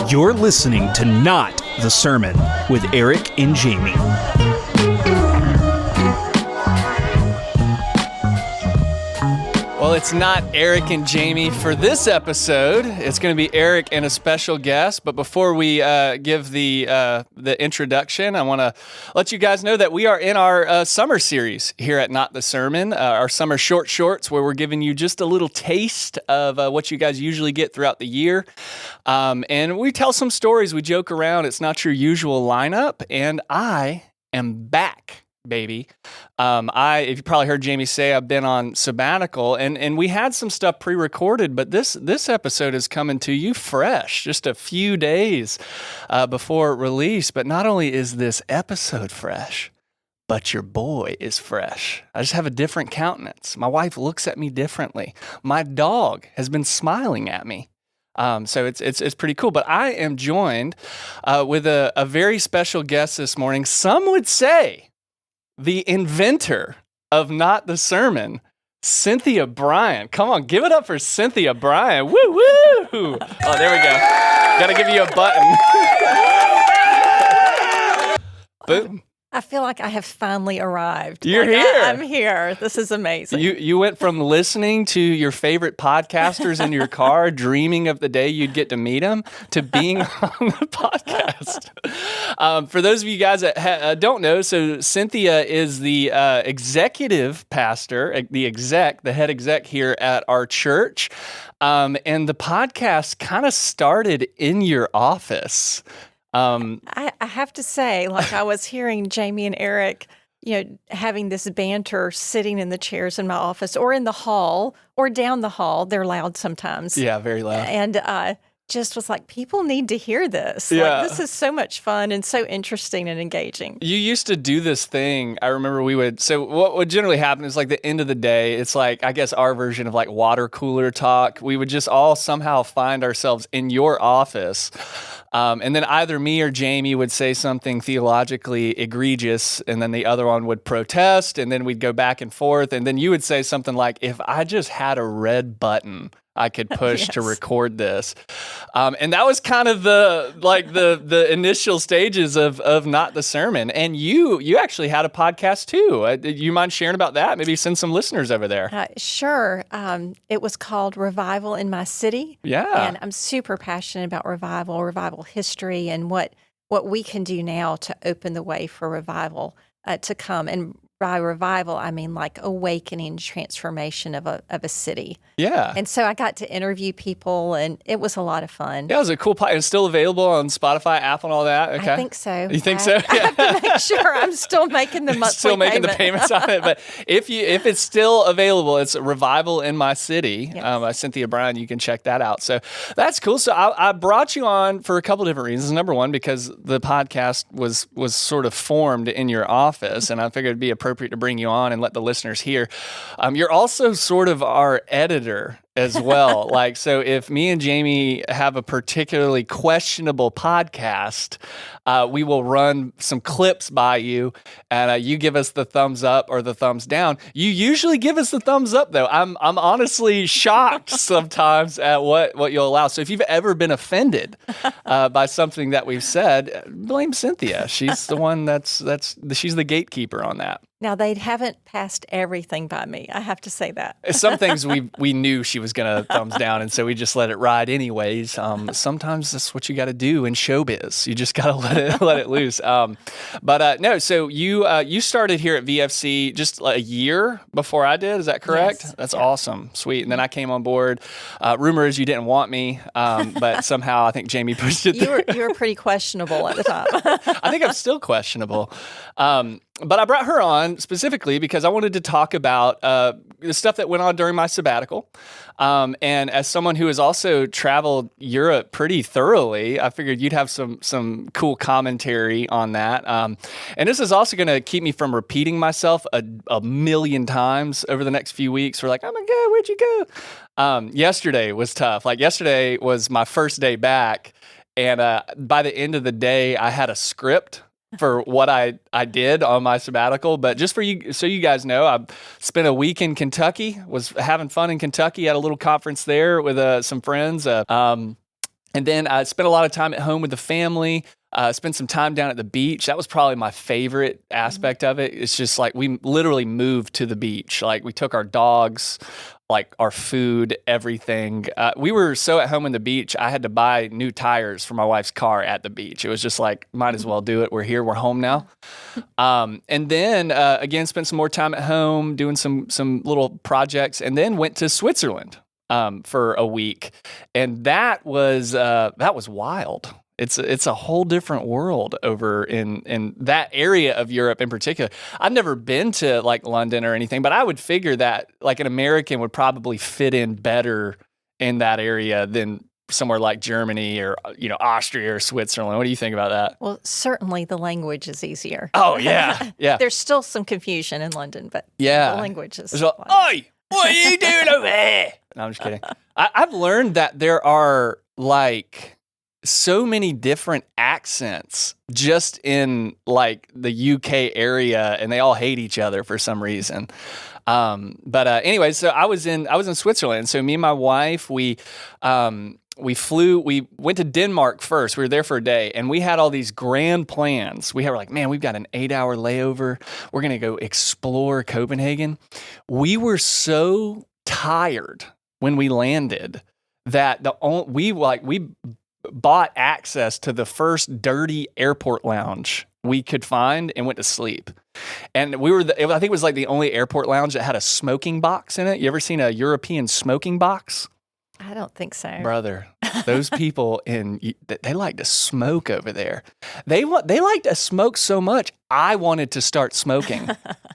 You're listening to Not the Sermon with Eric and Jamie. Well, it's not Eric and Jamie for this episode. It's going to be Eric and a special guest. But before we give the introduction, I want to let you guys know that we are in our summer series here at Not the Sermon, our summer short shorts, where we're giving you just a little taste of what you guys usually get throughout the year. And we tell some stories. We joke around. It's not your usual lineup. And I am back, baby. If you probably heard Jamie say, I've been on sabbatical, and we had some stuff pre-recorded, but this episode is coming to you fresh, just a few days before release. But not only is this episode fresh, but your boy is fresh. I just have a different countenance. My wife looks at me differently. My dog has been smiling at me. So it's pretty cool. But I am joined with a very special guest this morning. Some would say the inventor of Not the Sermon, Cynthia Bryan. Come on, give it up for Cynthia Bryan. Woo, woo. Oh, there we go. Got to give you a button. Boom. I feel like I have finally arrived. You're here. I'm here. This is amazing. You went from listening to your favorite podcasters in your car, dreaming of the day you'd get to meet them, to being on the podcast. For those of you guys that don't know, so Cynthia is the executive pastor, the head exec here at our church. And the podcast kind of started in your office. I have to say, like I was hearing Jamie and Eric, having this banter sitting in the chairs in my office or in the hall or down the hall. They're loud sometimes. Yeah, very loud. And just was like, people need to hear this. Yeah. Like, this is so much fun and so interesting and engaging. You used to do this thing. I remember so what would generally happen is like the end of the day, it's like, I guess our version of like water cooler talk. We would just all somehow find ourselves in your office. And then either me or Jamie would say something theologically egregious, and then the other one would protest, and then we'd go back and forth. And then you would say something like, if I just had a red button I could push Yes. to record this. And that was kind of the initial stages of Not the Sermon. And you actually had a podcast too. You mind sharing about that? Maybe send some listeners over there. Sure. It was called Revival in My City. Yeah. And I'm super passionate about revival history, and what we can do now to open the way for revival to come. And by revival, I mean like awakening, transformation of a city. Yeah. And so I got to interview people, and it was a lot of fun. Yeah, it was a cool podcast. It's still available on Spotify, Apple, and all that. Okay. I think so. You think so? I have to make sure I'm still making the monthly Still making payment. the payments on it. But if it's still available, it's Revival in My City Yes. by Cynthia Bryan. You can check that out. So that's cool. So I brought you on for a couple different reasons. Number one, because the podcast was sort of formed in your office, and I figured it'd be appropriate to bring you on and let the listeners hear. You're also sort of our editor as well. So if me and Jamie have a particularly questionable podcast, we will run some clips by you, and you give us the thumbs up or the thumbs down. You usually give us the thumbs up, though. I'm honestly shocked sometimes at what you'll allow. So if you've ever been offended by something that we've said, blame Cynthia. She's the one she's the gatekeeper on that. Now, they haven't passed everything by me. I have to say that. Some things we knew she was going to thumbs down, and so we just let it ride anyways. Sometimes that's what you got to do in showbiz. You just got to let it loose. No, so you started here at VFC just a year before I did. Is that correct? Yes. That's Yeah. awesome. Sweet. And then I came on board. Rumor is you didn't want me, but somehow I think Jamie pushed it through. You were pretty questionable at the time. I think I'm still questionable. But I brought her on specifically because I wanted to talk about the stuff that went on during my sabbatical. And as someone who has also traveled Europe pretty thoroughly, I figured you'd have some cool commentary on that. And this is also going to keep me from repeating myself a million times over the next few weeks. We're like, oh my God, where'd you go? Yesterday was tough. Yesterday was my first day back. And by the end of the day, I had a script for what I did on my sabbatical. But just for you, so you guys know, I spent a week in Kentucky, was having fun in Kentucky, had a little conference there with some friends. And then I spent a lot of time at home with the family, spent some time down at the beach. That was probably my favorite aspect of it. It's just like we literally moved to the beach. Like we took our dogs, like our food, everything. We were so at home in the beach, I had to buy new tires for my wife's car at the beach. It was just like, might as well do it. We're here, we're home now. And then again, spent some more time at home doing some little projects, and then went to Switzerland for a week. And that was wild. It's a whole different world over in that area of Europe in particular. I've never been to like London or anything, but I would figure that like an American would probably fit in better in that area than somewhere like Germany or Austria or Switzerland. What do you think about that? Well, certainly the language is easier. Oh yeah, yeah. There's still some confusion in London, but yeah, the language is. So, oi, what are you doing over here? No, I'm just kidding. I've learned that there are like so many different accents just in like the UK area, and they all hate each other for some reason. But anyway, so I was in Switzerland. So me and my wife, we went to Denmark first. We were there for a day, and we had all these grand plans. We were like, man, we've got an 8-hour layover. We're going to go explore Copenhagen. We were so tired when we landed that we bought access to the first dirty airport lounge we could find and went to sleep. And I think it was like the only airport lounge that had a smoking box in it. You ever seen a European smoking box? I don't think so. Brother, those people they like to smoke over there. They like to smoke so much. I wanted to start smoking.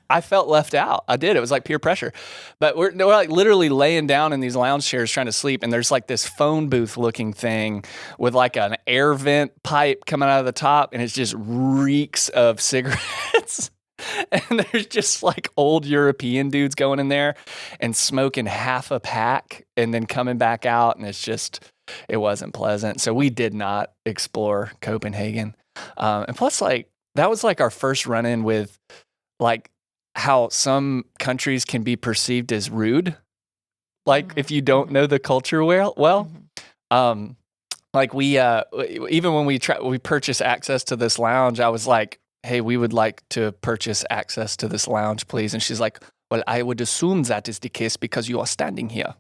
I felt left out. I did. It was like peer pressure. But we're like literally laying down in these lounge chairs trying to sleep, and there's like this phone booth looking thing with like an air vent pipe coming out of the top, and it just reeks of cigarettes. And there's just like old European dudes going in there and smoking half a pack and then coming back out. And it wasn't pleasant. So we did not explore Copenhagen. And plus, like, that was like our first run in with like how some countries can be perceived as rude. Like if you don't know the culture well. Like we, even when we purchased access to this lounge, I was like, hey, we would like to purchase access to this lounge, please. And she's like, well, I would assume that is the case because you are standing here.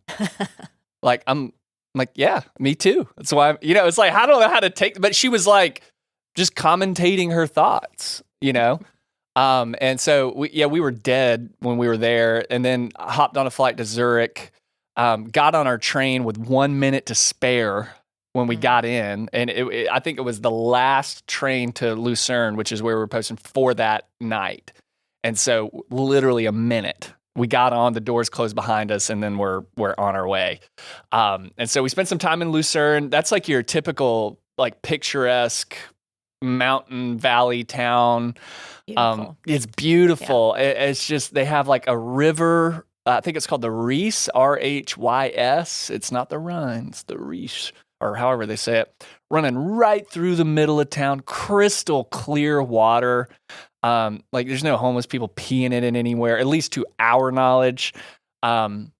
Like, I'm like, yeah, me too. That's why, it's like, I don't know how to take, but she was like, just commentating her thoughts, And so, we were dead when we were there, and then hopped on a flight to Zurich, got on our train with 1 minute to spare when we got in, and I think it was the last train to Lucerne, which is where we were posting for that night. And so literally a minute, we got on, the doors closed behind us, and then we're on our way. And so we spent some time in Lucerne. That's like your typical like picturesque mountain valley town. Beautiful. It's beautiful. Yeah. It's just, they have like a river. I think it's called the Rhys, Rhys. It's not the Rhine, it's the Rhys, or however they say it, running right through the middle of town, crystal clear water. Like there's no homeless people peeing in it anywhere, at least to our knowledge. And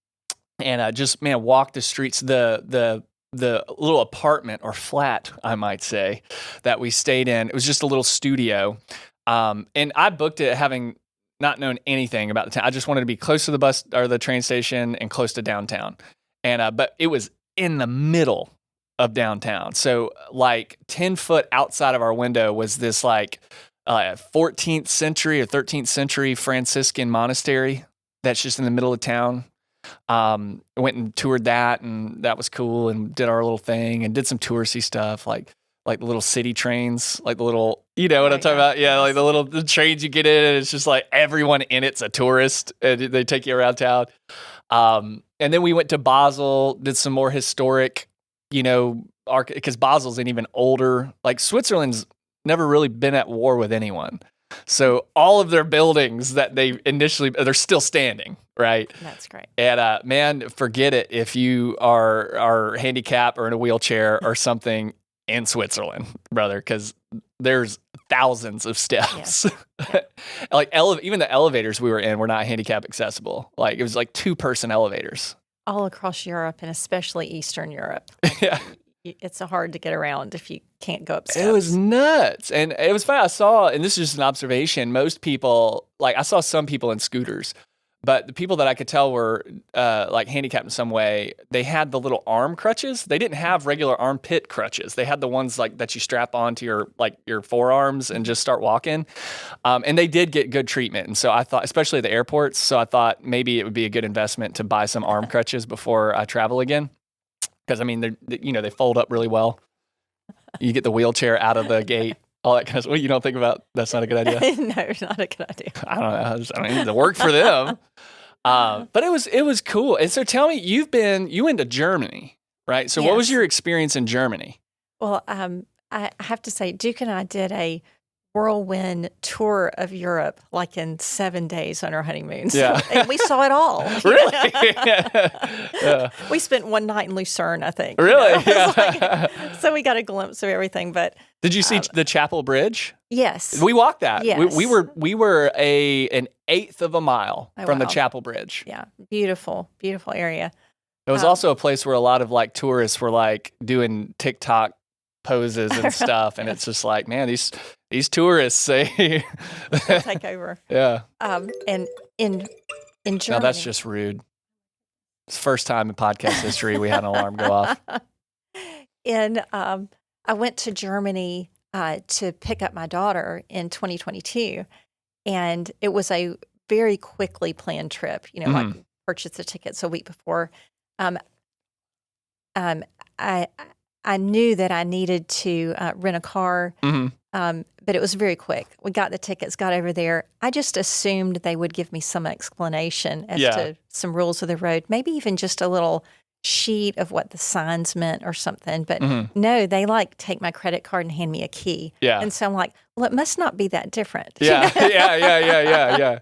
just, man, walk the streets, the little apartment or flat, I might say, that we stayed in. It was just a little studio. And I booked it having not known anything about the town. I just wanted to be close to the bus or the train station and close to downtown. And, but it was in the middle of downtown. So like 10 foot outside of our window was this like 14th century or 13th century Franciscan monastery that's just in the middle of town. Went and toured that, and that was cool, and did our little thing and did some touristy stuff like the little city trains, like the little, what I'm talking about? Yeah, like the trains you get in, and it's just like everyone in it's a tourist, and they take you around town. And then we went to Basel, did some more historic, because Basel's an even older, like Switzerland's never really been at war with anyone. So all of their buildings that they initially, they're still standing, right? That's great. And man, forget it if you are handicapped or in a wheelchair or something in Switzerland, brother, because there's thousands of steps. Yeah. Like even the elevators we were in were not handicap accessible. Like it was like 2-person elevators. All across Europe, and especially Eastern Europe. Yeah. it's hard to get around if you can't go up steps. It was nuts. And it was funny. I saw, and this is just an observation, most people, like I saw some people in scooters, but the people that I could tell were like handicapped in some way, they had the little arm crutches. They didn't have regular armpit crutches. They had the ones like that you strap onto your forearms and just start walking. And they did get good treatment. And so I thought, especially at the airports, so I thought maybe it would be a good investment to buy some arm crutches before I travel again. Because I mean, they fold up really well. You get the wheelchair out of the gate, all that kind of stuff. Well, you don't think about that's not a good idea? No, not a good idea. I don't know. I mean, it worked for them. But it was cool. And so tell me, you went to Germany, right? So what was Yes. your experience in Germany? Well, I have to say, Duke and I did a whirlwind tour of Europe, like in 7 days on our honeymoon. So, Yeah. and we saw it all. Really? Yeah. We spent one night in Lucerne, I think. Really? It was Yeah. so we got a glimpse of everything. But Did you see the Chapel Bridge? yes, We walked that. Yes. We were an eighth of a mile Oh, from the wow. Chapel Bridge. yeah, beautiful area. It was also a place where a lot of like tourists were like doing TikTok poses and stuff, and it's just like, man, these tourists say, They'll take over. yeah. And in Germany, No, that's just rude. It's the first time in podcast history we had an alarm go off. I went to Germany to pick up my daughter in 2022, and it was a very quickly planned trip. Like purchased the tickets a week before. I knew that I needed to rent a car, but it was very quick. We got the tickets, got over there. I just assumed they would give me some explanation as to some rules of the road, maybe even just a little sheet of what the signs meant or something. But no, they like take my credit card and hand me a key. Yeah. And so I'm like, well, it must not be that different. Yeah. Yeah.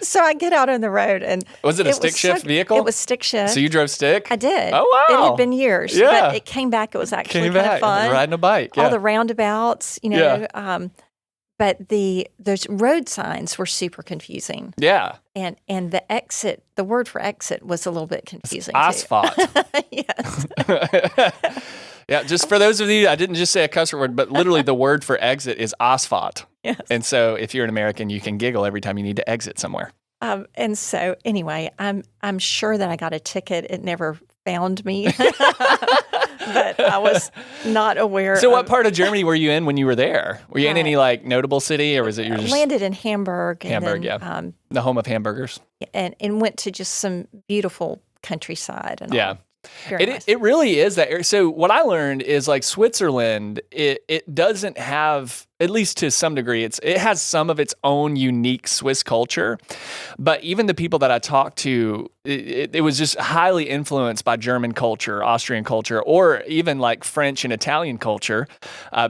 So I get out on the road and Was it a stick shift vehicle? It was stick shift. So you drove stick? I did. Oh, wow. It had been years. Yeah. But it came back. It was actually Came kind back of fun. riding a bike. Yeah. All the roundabouts, Yeah. But those road signs were super confusing. Yeah. And the word for exit was a little bit confusing. Asphalt. Too. Yes. Yeah, just for those of you, I didn't just say a cuss word, but literally the word for exit is asphalt. Yes. And so if you're an American, you can giggle every time you need to exit somewhere. And so anyway, I'm sure that I got a ticket. It never found me, but I was not aware. So what part of Germany were you in when you were there? Were you in any like notable city, or was it you just landed in Hamburg? Hamburg? And then, Yeah, the home of hamburgers. and went to just some beautiful countryside. And Yeah. all. Very nice. It really is that area. So what I learned is like Switzerland, it doesn't have, at least to some degree, it has some of its own unique Swiss culture. But even the people that I talked to, it was just highly influenced by German culture, Austrian culture, or even like French and Italian culture,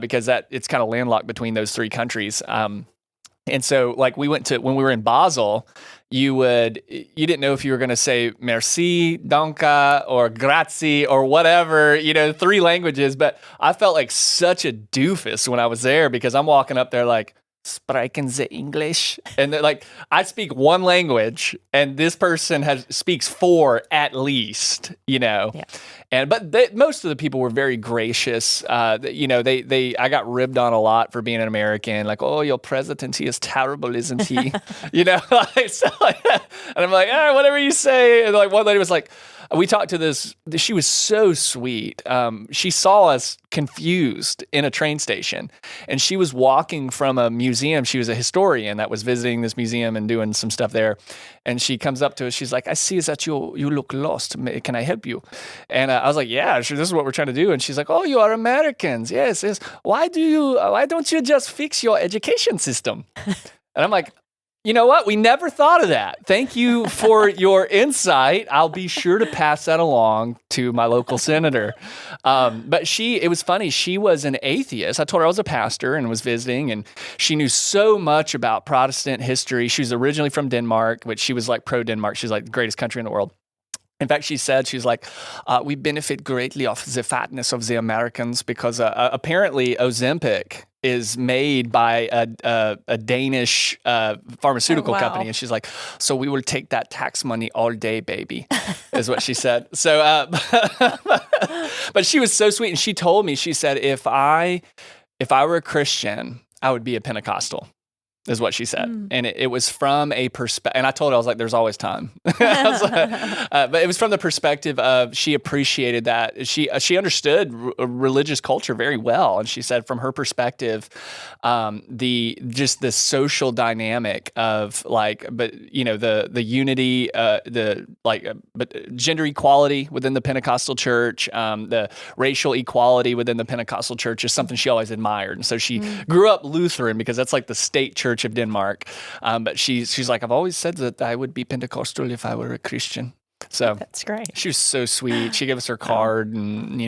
because it's kind of landlocked between those three countries. And so like when we were in Basel, you didn't know if you were going to say merci, danke, or grazie, or whatever, 3 languages. But I felt like such a doofus when I was there because I'm walking up there like, sprechen Sie English? And they're like, I speak one language and this person speaks 4 at least, Yeah. But most of the people were very gracious. I got ribbed on a lot for being an American. Like, oh, your president, he is terrible, isn't he? And I'm like, whatever you say. And like one lady was like, we talked to this. She was so sweet. She saw us confused in a train station, and she was walking from a museum. She was a historian that was visiting this museum and doing some stuff there. And she comes up to us. She's like, "I see that you look lost. Can I help you?" And I was like, "Yeah, sure. This is what we're trying to do." And she's like, "Oh, you are Americans. Yes. Why don't you just fix your education system?" And I'm like, you know what? We never thought of that. Thank you for your insight. I'll be sure to pass that along to my local senator. But it was funny. She was an atheist. I told her I was a pastor and was visiting, and she knew so much about Protestant history. She was originally from Denmark, which she was like pro-Denmark. She's like the greatest country in the world. In fact, she said, she's like, we benefit greatly off the fatness of the Americans because apparently Ozempic is made by a Danish pharmaceutical company. And she's like, so we will take that tax money all day, baby. is what she said. So, but she was so sweet. And she told me, she said, if I were a Christian, I would be a Pentecostal. Is what she said. And it was from a perspective, and I told her, I was like, there's always time. But it was from the perspective of, she appreciated that. She understood religious culture very well. And she said from her perspective, the social dynamic of the unity, but gender equality within the Pentecostal church, the racial equality within the Pentecostal church is something she always admired. And so she grew up Lutheran because that's like the state church of Denmark. But she's like, I've always said that I would be Pentecostal if I were a Christian. So that's great. She was so sweet. She gave us her card and,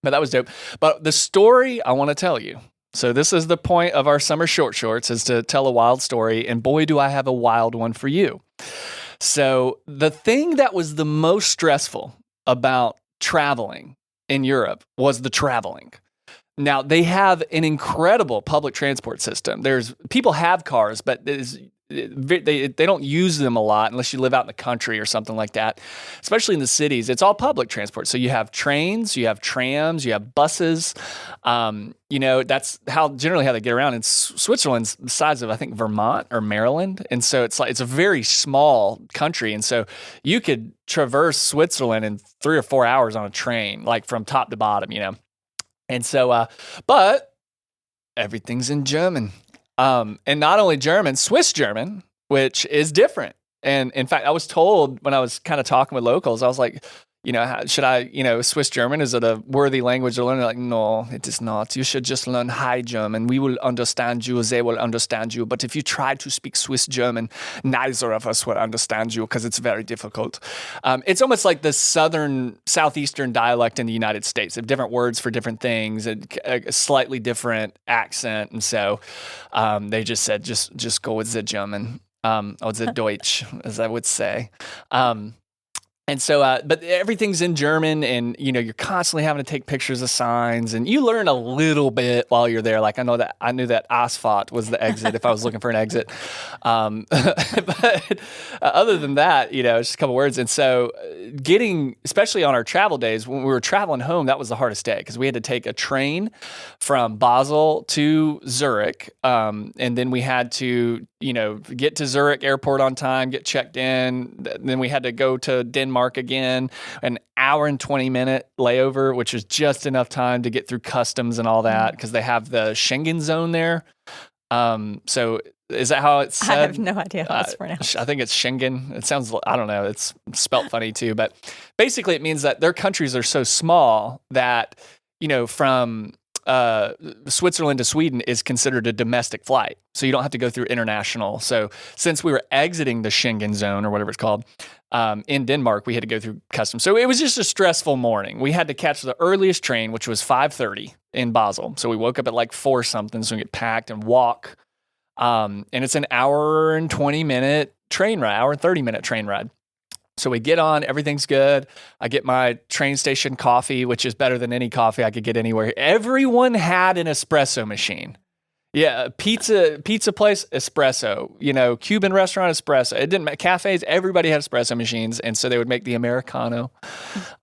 but that was dope. But the story I want to tell you. So this is the point of our summer short shorts, is to tell a wild story. And boy, do I have a wild one for you. So the thing that was the most stressful about traveling in Europe was the traveling. Now, they have an incredible public transport system. People have cars, but they don't use them a lot unless you live out in the country or something like that, especially in the cities. It's all public transport. So you have trains, you have trams, you have buses. That's generally how they get around. In Switzerland's the size of, I think, Vermont or Maryland. And so it's a very small country. And so you could traverse Switzerland in 3 or 4 hours on a train, like from top to bottom, And so, but everything's in German. And not only German, Swiss German, which is different. And in fact, I was told when I was kind of talking with locals, I was like, should I, Swiss German, is it a worthy language to learn? They're like, no, it is not. You should just learn High German. We will understand you. They will understand you. But if you try to speak Swiss German, neither of us will understand you because it's very difficult. It's almost like the southeastern dialect in the United States. They have different words for different things, a slightly different accent. And so they just said, just go with the German, or the Deutsch, as I would say. And so, but everything's in German, and you're constantly having to take pictures of signs, and you learn a little bit while you're there. Like I knew that Asphalt was the exit if I was looking for an exit. But other than that, it's just a couple words. And so, especially on our travel days when we were traveling home, that was the hardest day because we had to take a train from Basel to Zurich, and then we had to get to Zurich airport on time, get checked in. Then we had to go to Denmark again, an hour and 20-minute layover, which was just enough time to get through customs and all that because they have the Schengen zone there. So is that how it's said? I have no idea how it's pronounced. I think it's Schengen. It sounds, I don't know, it's spelt funny too. But basically it means that their countries are so small that, from Switzerland to Sweden is considered a domestic flight. So you don't have to go through international. So since we were exiting the Schengen zone or whatever it's called, in Denmark, we had to go through customs. So it was just a stressful morning. We had to catch the earliest train, which was 5:30 in Basel. So we woke up at like 4 something, so we get packed and walk. And it's an hour and 20-minute train ride, hour and 30-minute train ride. So we get on, everything's good. I get my train station coffee, which is better than any coffee I could get anywhere. Everyone had an espresso machine. Yeah, pizza place, espresso. Cuban restaurant, espresso. It didn't matter. Cafes, everybody had espresso machines, and so they would make the Americano.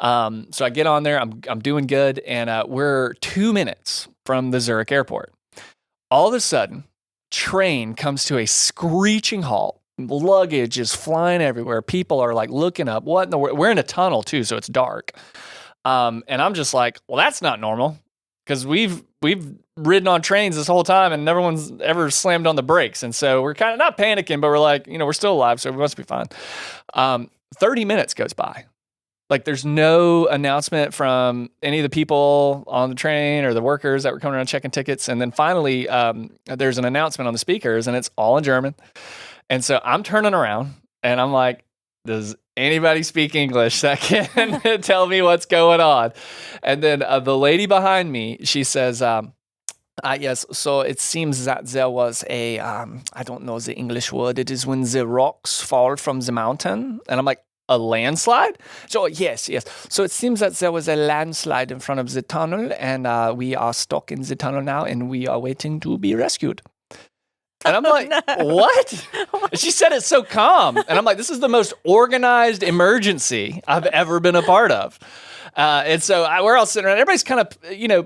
So I get on there, I'm doing good, and we're 2 minutes from the Zurich airport. All of a sudden, train comes to a screeching halt. Luggage is flying everywhere. People are like looking up. What in the world? We're in a tunnel too, so it's dark. And I'm just like, well, that's not normal because we've ridden on trains this whole time and no one's ever slammed on the brakes. And so we're kind of not panicking, but we're like, we're still alive, so we must be fine. 30 minutes goes by. Like there's no announcement from any of the people on the train or the workers that were coming around checking tickets. And then finally, there's an announcement on the speakers and it's all in German. And so I'm turning around and I'm like, does anybody speak English that can tell me what's going on? And then the lady behind me, she says, yes, so it seems that there was I don't know the English word. It is when the rocks fall from the mountain. And I'm like, a landslide? So yes. So it seems that there was a landslide in front of the tunnel and we are stuck in the tunnel now and we are waiting to be rescued. And I'm like, what? And she said it so calm. And I'm like, this is the most organized emergency I've ever been a part of. And so we're all sitting around. Everybody's kind of,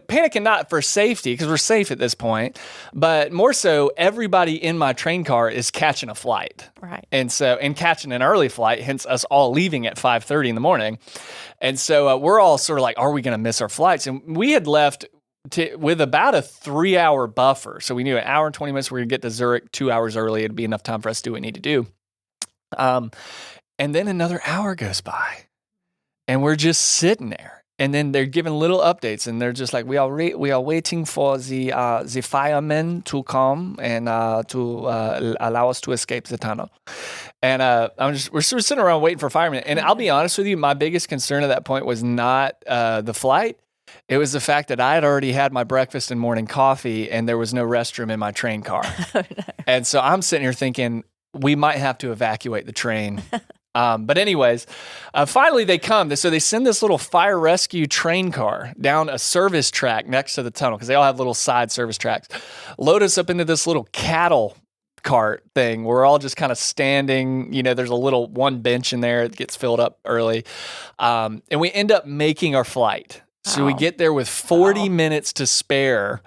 panicking, not for safety, because we're safe at this point, but more so everybody in my train car is catching a flight. Right. And catching an early flight, hence us all leaving at 5:30 in the morning. And so we're all sort of like, are we going to miss our flights? And we had left with about a 3-hour buffer. So we knew an hour and 20 minutes we were going to get to Zurich 2 hours early. It'd be enough time for us to do what we need to do. And then another hour goes by. And we're just sitting there, and then they're giving little updates, and they're just like, we are waiting for the firemen to come and to allow us to escape the tunnel. And we're sort of sitting around waiting for firemen. And I'll be honest with you, my biggest concern at that point was not the flight. It was the fact that I had already had my breakfast and morning coffee, and there was no restroom in my train car. Oh, no. And so I'm sitting here thinking, we might have to evacuate the train. But anyways, finally they come. So they send this little fire rescue train car down a service track next to the tunnel, because they all have little side service tracks, load us up into this little cattle cart thing. We're all just kind of standing, there's a little one bench in there. It gets filled up early. And we end up making our flight. So we get there with 40 minutes to spare.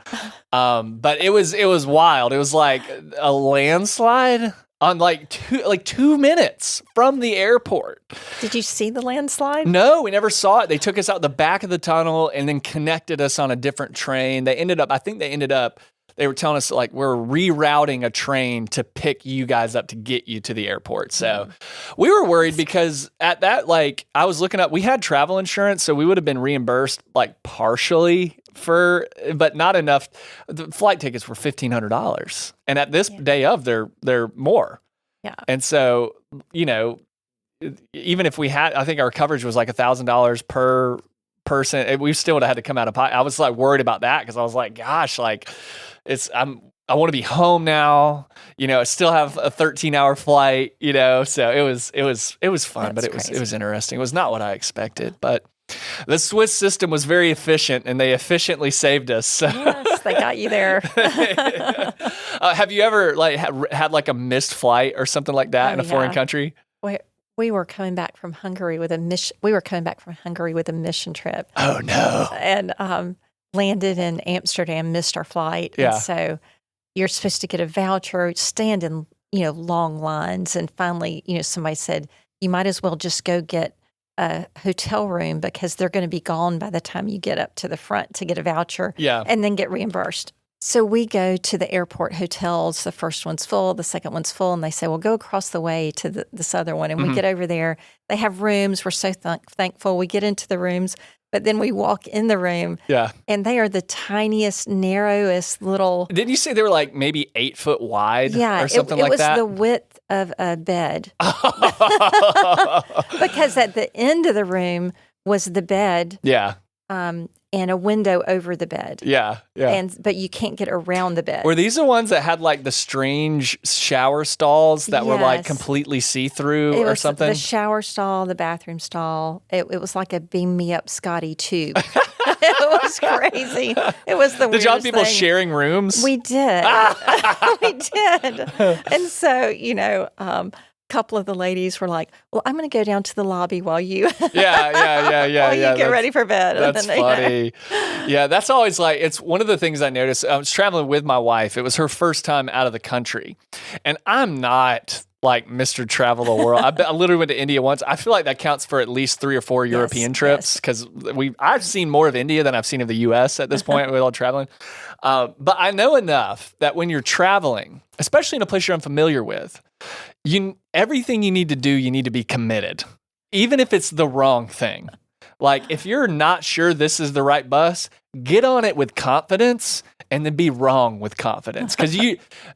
But it was wild. It was like a landslide on like 2 minutes from the airport. Did you see the landslide? No, we never saw it. They took us out the back of the tunnel and then connected us on a different train. They were telling us like we're rerouting a train to pick you guys up to get you to the airport. So we were worried because at that, I was looking up, we had travel insurance, so we would have been reimbursed partially but not enough. The flight tickets were $1,500. And at this day of, they're more. Yeah. And so, even if we had, I think our coverage was like $1,000 per person, we still would have had to come out of pocket. I was worried about that, because I was like, gosh, I want to be home now. I still have a 13-hour flight, so it was fun. That's but crazy. it was interesting. It was not what I expected, but the Swiss system was very efficient, and they efficiently saved us. So. Yes, they got you there. Have you ever had a missed flight or something like that in a foreign country? We were coming back from Hungary with a mission. We were coming back from Hungary with a mission trip. Oh no! And landed in Amsterdam, missed our flight. Yeah. And so you're supposed to get a voucher, stand in long lines, and finally somebody said you might as well just go get a hotel room, because they're going to be gone by the time you get up to the front to get a voucher. Yeah. And then get reimbursed. So we go to the airport hotels. The first one's full, the second one's full, and they say, well, go across the way to this other one. And we get over there. They have rooms. We're so thankful. We get into the rooms, but then we walk in the room. Yeah. And they are the tiniest, narrowest little. Didn't you say they were maybe 8 foot wide or something like that? It was the width of a bed. Because at the end of the room was the bed. Yeah. And a window over the bed. Yeah, yeah. But you can't get around the bed. Were these the ones that had the strange shower stalls that were Yes. completely see-through It or was something? the shower stall, the bathroom stall. It was like a beam me up Scotty tube. It was crazy. It was the Did y'all have weirdest people thing. sharing rooms? We did. We did. And so, couple of the ladies were like, well, I'm going to go down to the lobby while you Yeah. while you get ready for bed. And That's then funny. Yeah, that's always it's one of the things I noticed. I was traveling with my wife. It was her first time out of the country. And I'm not Mr. Travel the World. I literally went to India once. I feel like that counts for at least 3 or 4 European trips, because I've seen more of India than I've seen of the U.S. at this point with all traveling. But I know enough that when you're traveling, especially in a place you're unfamiliar with, everything you need to do, you need to be committed, even if it's the wrong thing. If you're not sure this is the right bus, get on it with confidence and then be wrong with confidence. Because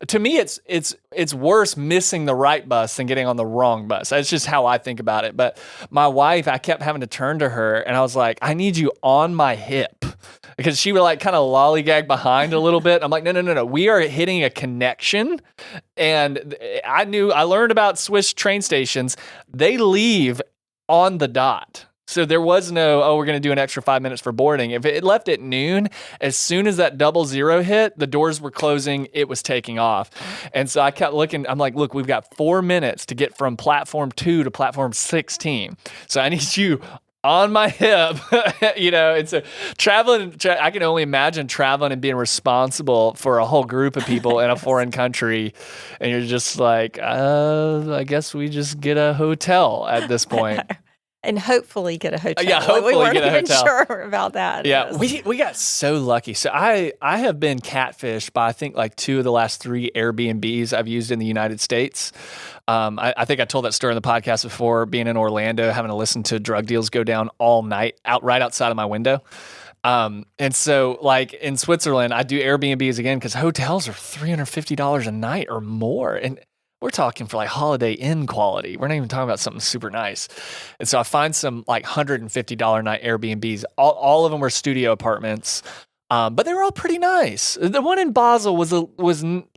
to me, it's worse missing the right bus than getting on the wrong bus. That's just how I think about it. But my wife, I kept having to turn to her, and I was like, I need you on my hip. Because she would kind of lollygag behind a little bit. I'm like, no. We are hitting a connection. And I learned about Swiss train stations. They leave on the dot. So there was no, oh, we're going to do an extra 5 minutes for boarding. If it left at noon, as soon as that 00 hit, the doors were closing, it was taking off. And so I kept looking, I'm like, look, we've got 4 minutes to get from platform 2 to platform 16. So I need you on my hip. It's a traveling. I can only imagine traveling and being responsible for a whole group of people in a foreign country. And you're just like, I guess we just get a hotel at this point. And hopefully get a hotel. Yeah, hopefully we weren't get a even hotel. sure about that. Yeah, Yes. we got so lucky. So I have been catfished by I think like 2 of the last 3 Airbnbs I've used in the United States. I think I told that story on the podcast before, being in Orlando, having to listen to drug deals go down all night right outside of my window. And so like in Switzerland, I do Airbnbs again because hotels are $350 a night or more. And we're talking for like Holiday Inn quality. We're not even talking about something super nice. And so I find some like $150 a night Airbnbs. All of them were studio apartments, but they were all pretty nice. The one in Basel was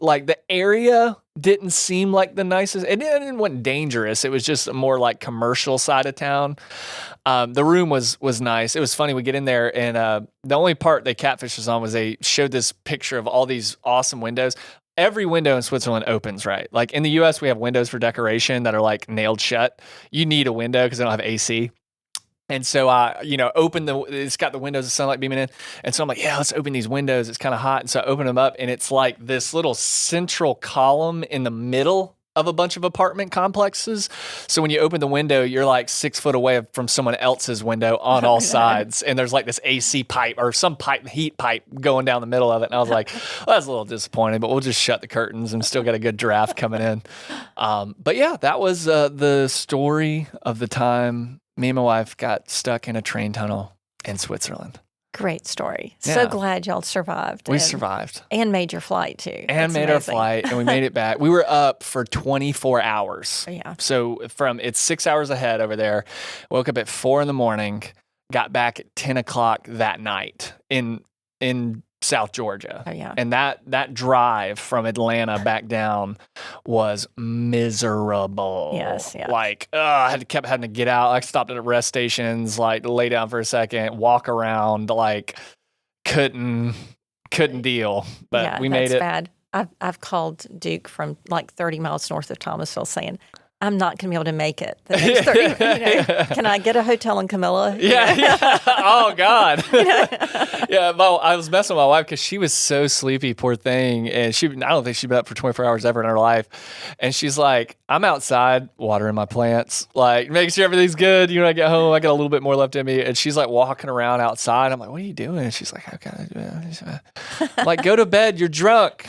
like the area didn't seem like the nicest. It wasn't dangerous. It was just a more like commercial side of town. The room was nice. It was funny. We get in there and the only part they catfished us on was they showed this picture of all these awesome windows. Every window in Switzerland opens, right? Like in the US, we have windows for decoration that are like nailed shut. You need a window because they don't have AC. And so it's got the windows of sunlight beaming in. And so I'm like, yeah, let's open these windows. It's kind of hot. And so I open them up and it's like this little central column in the middle of a bunch of apartment complexes. So when you open the window, you're like 6 foot away from someone else's window on all sides. And there's like this AC pipe or some heat pipe going down the middle of it. And I was like, well, that's a little disappointing, but we'll just shut the curtains and still get a good draft coming in. But yeah, that was the story of the time me and my wife got stuck in a train tunnel in Switzerland. Great story. Yeah. So glad y'all survived. We survived. And made your flight too. And That's made our amazing. flight, and we made it back. We were up for 24 hours. Yeah. So it's 6 hours ahead over there. Woke up at 4 a.m, got back at 10 o'clock that night in South Georgia. Oh, yeah. And that drive from Atlanta back down was miserable. Yes. Like, I kept having to get out. I stopped at rest stations, like lay down for a second, walk around, like couldn't deal. But yeah, we made that's it. Bad. I've called Duke from like 30 miles north of Thomasville saying, I'm not going to be able to make it. The next 30, can I get a hotel in Camilla? Yeah. Oh, God. Yeah. I was messing with my wife because she was so sleepy, poor thing. And I don't think she'd been up for 24 hours ever in her life. And she's like, I'm outside watering my plants, like making sure everything's good. When I get home, I got a little bit more left in me. And she's like walking around outside. I'm like, what are you doing? And she's like, how can I do it? I'm like, go to bed. You're drunk.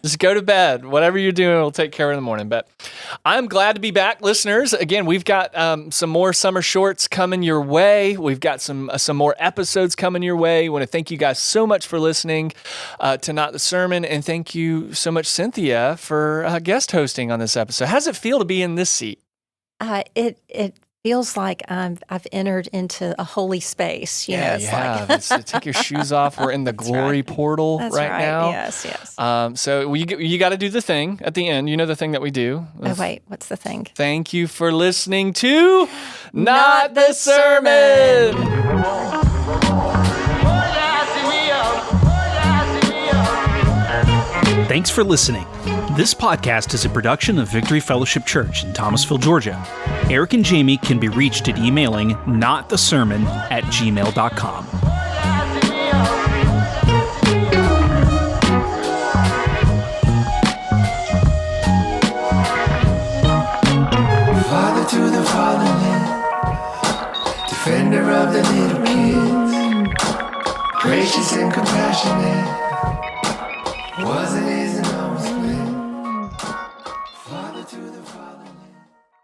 Just go to bed. Whatever you're doing, we'll take care of it in the morning. But I'm glad to be back, listeners. Again, we've got some more summer shorts coming your way. We've got some more episodes coming your way. I want to thank you guys so much for listening to Not the Sermon, and thank you so much, Cynthia, for guest hosting on this episode. How does it feel to be in this seat? It feels like I've entered into a holy space. It's like take your shoes off. We're in the glory portal right now. Yes. So you got to do the thing at the end. You know the thing that we do. Oh wait, what's the thing? Thank you for listening to Not the Sermon. Thanks for listening. This podcast is a production of Victory Fellowship Church in Thomasville, Georgia. Eric and Jamie can be reached at emailing notthesermon@gmail.com. Father to the fatherless, defender of the little kids, gracious and compassionate, was